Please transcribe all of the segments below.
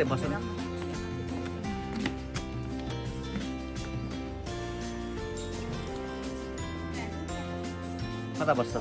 यतै बस्नु कता बस्छ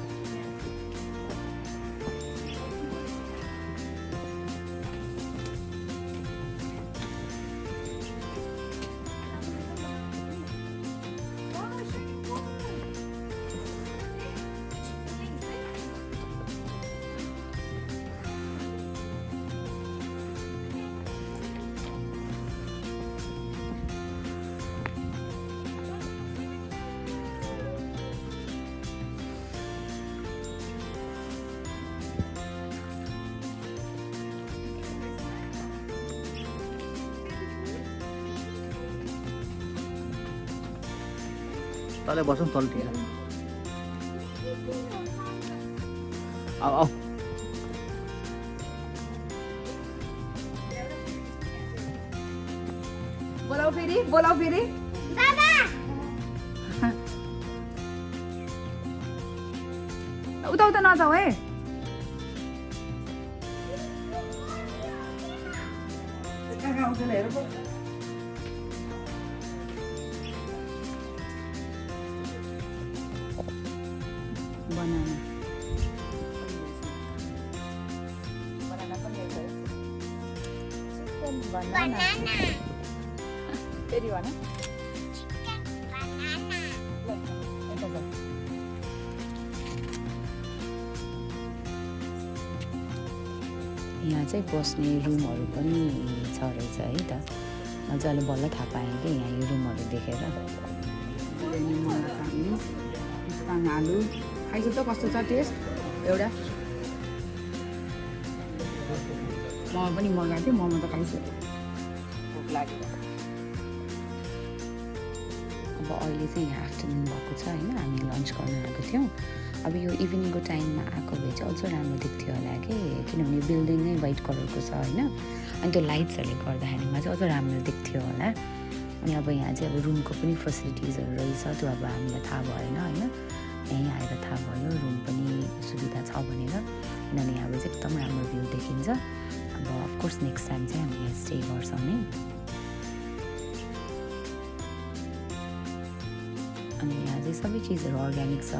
तले बसौँ तलतिर आऊ आऊ बोलाऊ फेरि बाबा उता उता नजाऊ है banana फेरि भन banana यहाँ चाहिँ बस्ने रुमहरू पनि छ रहेछ है त मजाले बल्ल थाहा पाएँ कि यहाँ यो रुमहरू देखेर आलु खाइसु त कस्तो छ टेस्ट एउटा मोमो पनि मगाएको थिएँ मोमो त खाइसु भोक लाग्यो अब अहिले चाहिँ यहाँ आफ्टरनुन भएको छ होइन हामी लन्च गर्न आएको थियौँ अब यो इभिनिङको टाइममा आएको भए चाहिँ अझ राम्रो देख्थ्यो होला कि किनभने बिल्डिङ नै वाइट कलरको छ होइन अनि त्यो लाइट्सहरूले गर्दाखेरिमा चाहिँ अझ राम्रो देख्थ्यो होला अनि अब यहाँ चाहिँ अब रुमको पनि फेसिलिटिजहरू रहेछ त्यो अब हामीलाई थाहा भएन होइन यहीँ आएर थाहा भयो रुम पनि सुविधा छ भनेर किनभने अब चाहिँ एकदम राम्रो भ्यू देखिन्छ अब अफकोर्स नेक्स्ट टाइम चाहिँ हामी यहाँ स्टे गर्छौँ नै अनि यहाँ चाहिँ सबै चिजहरू अर्ग्यानिक छ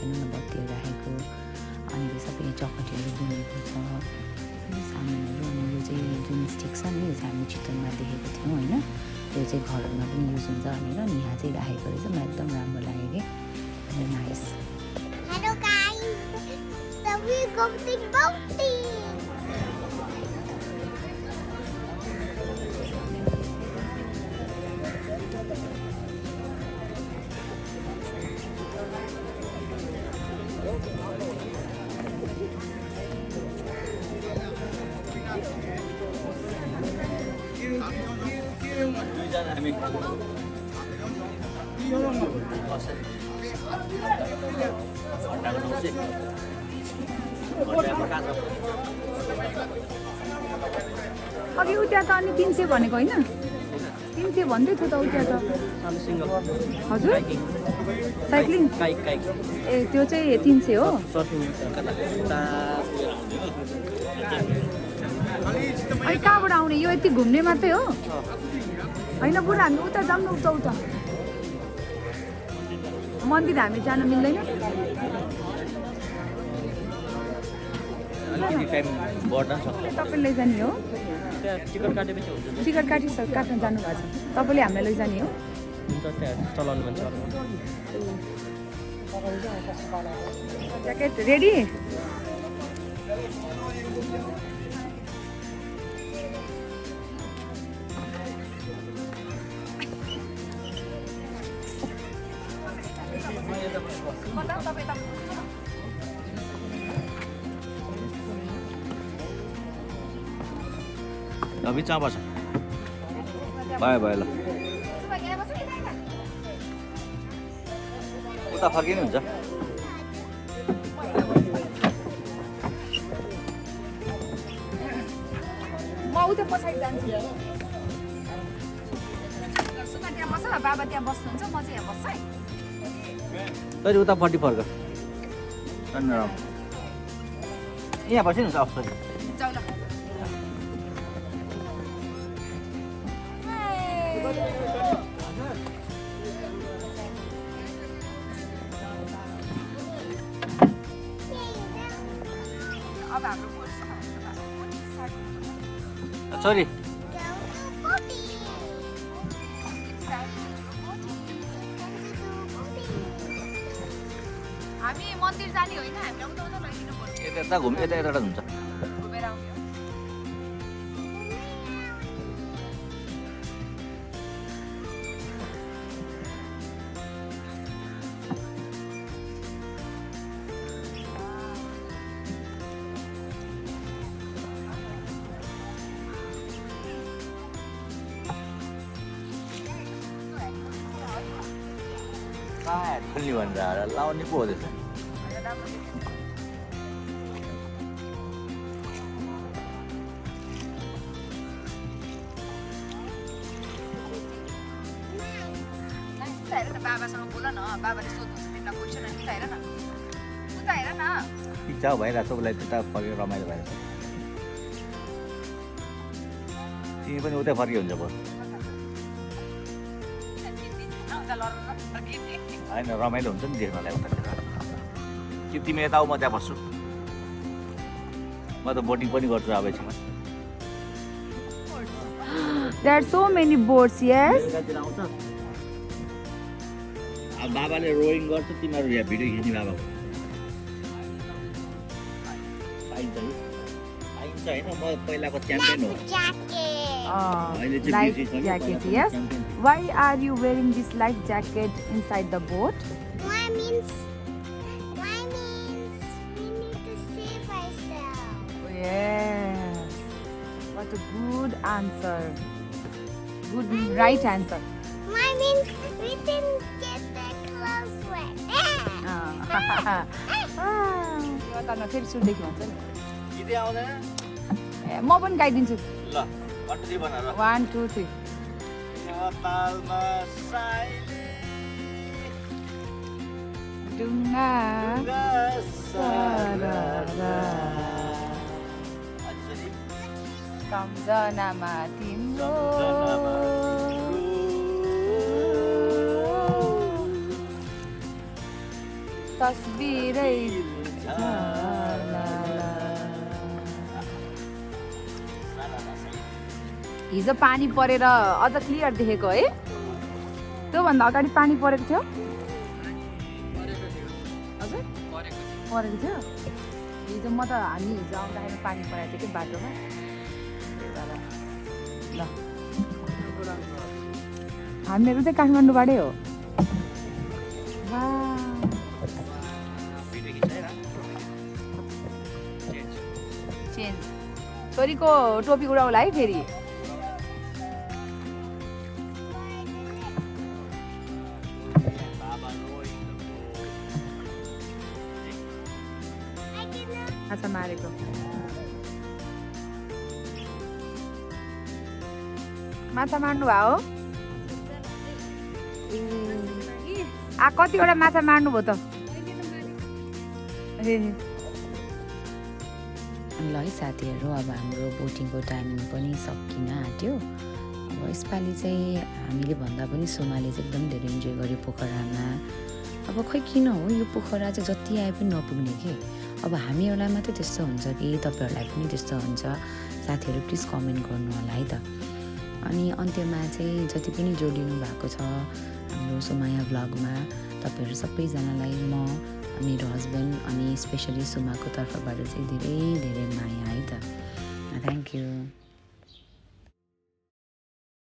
हेर्नु न बत्तीहरू राखेको अनि त्यो सबै यहाँ चकलेटहरू बुनेको छ सामानहरू अनि यो चाहिँ जुन स्टिक छ नि यो चाहिँ हामी चितवनमा देखेको थियौँ होइन यो चाहिँ घरहरूमा पनि युज हुन्छ भनेर अनि यहाँ चाहिँ राखेको रहेछ मलाई एकदम राम्रो लाग्यो कि nice hello guys so we going boating अघि उता त अनि 300 भनेको होइन 300 भन्दै थियो त उता त हजुर साइक्लिङ ए त्यो चाहिँ 300 हो अनि कहाँबाट आउने यो यति घुम्ने मात्रै हो होइन बुढा हामी उता जाऊँ न उता मन्दिर हामी जान मिल्दैन तपाईँ लैजाने हो टिकट काट्न जानु भएको छ तपाईँले हामीलाई लैजाने हो ज्याकेट रेडी अभी चाबा छ भयो भयो ल उता फर्किनु हुन्छ म उता पछाडि जान्छु सुगा त्यहाँ बस्छ बाबा त्यहाँ बस्नुहुन्छ म चाहिँ यहाँ बस्छु है तैँले उतापट्टि फर्क यहाँ बस्नु हुन्छ अफ जाऊ ल अब हाम्रो बोट छोरी हामी मन्दिर जाने होइन हामीलाई उता उता लैदिनु पर्छ यता घुम यता यताबाट हुन्छ घुमेर आउने हो खोल्ने भनेर लाउने पो हो त्यसो हेर न बाबासँग बोल न बाबाले सोध्नुहुन्छ तिमीलाई क्वेसन उता हेर न उता हेर न इच्छा भइरहेको छ उसलाई त्यता फर्केर रमाइलो भइरहेछ तिमी पनि उतै फर्के हुन्छ बरु होइन रमाइलो हुन्छ नि देख्नलाई उतातिर कि तिमी यता आऊ म त्यहाँ बस्छु म त बोटिङ पनि गर्छु अब एकछिनमा There are so many boats, yes? बेलुकातिर आउँछ अब बाबाले रोइङ गर्छ तिमीहरू यहाँ भिडियो खिच्ने बाबाको पाइन्छ है पाइन्छ होइन म पहिलाको च्याम्पियन हो अहिले चाहिँ Life बिर्सिसकेँ, jacket, पहिलाको yes? च्याम्पियन थिएँ। Why are you wearing this life jacket inside the boat? Why means we need to save ourselves. Yes. What a good answer. Good, right answer. Why means we didn't get the clothes wet. यो त न फेरि सुन्दैछु भन्छ नि गीतै आउँदैन ए म पनि गाइदिन्छु ल कन्ट्री बनाएर 1 2 3 नेपालमा साइले डुङ्गा सररा सम्झनामा तिम्रो तस्बिरै हिजो पानी परेर अझ क्लियर देखेको है त्योभन्दा अगाडि पानी परेको थियो हजुर परेको थियो हिजो म त हामी हिजो आउँदाखेरि पानी परेको थियो कि बाटोमा ल हामीहरू चाहिँ काठमाडौँबाटै हो चेन्ज छोरीको टोपी उडाउला है फेरि माछा मारेको माछा मार्नु भयो कतिवटा माछा मार्नु भयो त ए ल है साथीहरू अब हाम्रो बोटिङको टाइमिङ पनि सकिन आँट्यो अब यसपालि चाहिँ हामीले भन्दा पनि सोमाले चाहिँ एकदम धेरै इन्जोय गर्यो पोखरामा अब खै किन हो यो पोखरा चाहिँ जति आए पनि नपुग्ने के अब हामीहरूलाई मात्रै त्यस्तो हुन्छ कि तपाईँहरूलाई पनि त्यस्तो हुन्छ साथीहरू प्लिज कमेन्ट गर्नु होला है त अनि अन्त्यमा चाहिँ जति पनि जोडिनु भएको छ हाम्रो सोमाया भ्लगमा तपाईँहरू सबैजनालाई म मेरो हस्बेन्ड अनि स्पेसली सुमाको तर्फबाट चाहिँ धेरै धेरै माया है त थ्याङ्क यू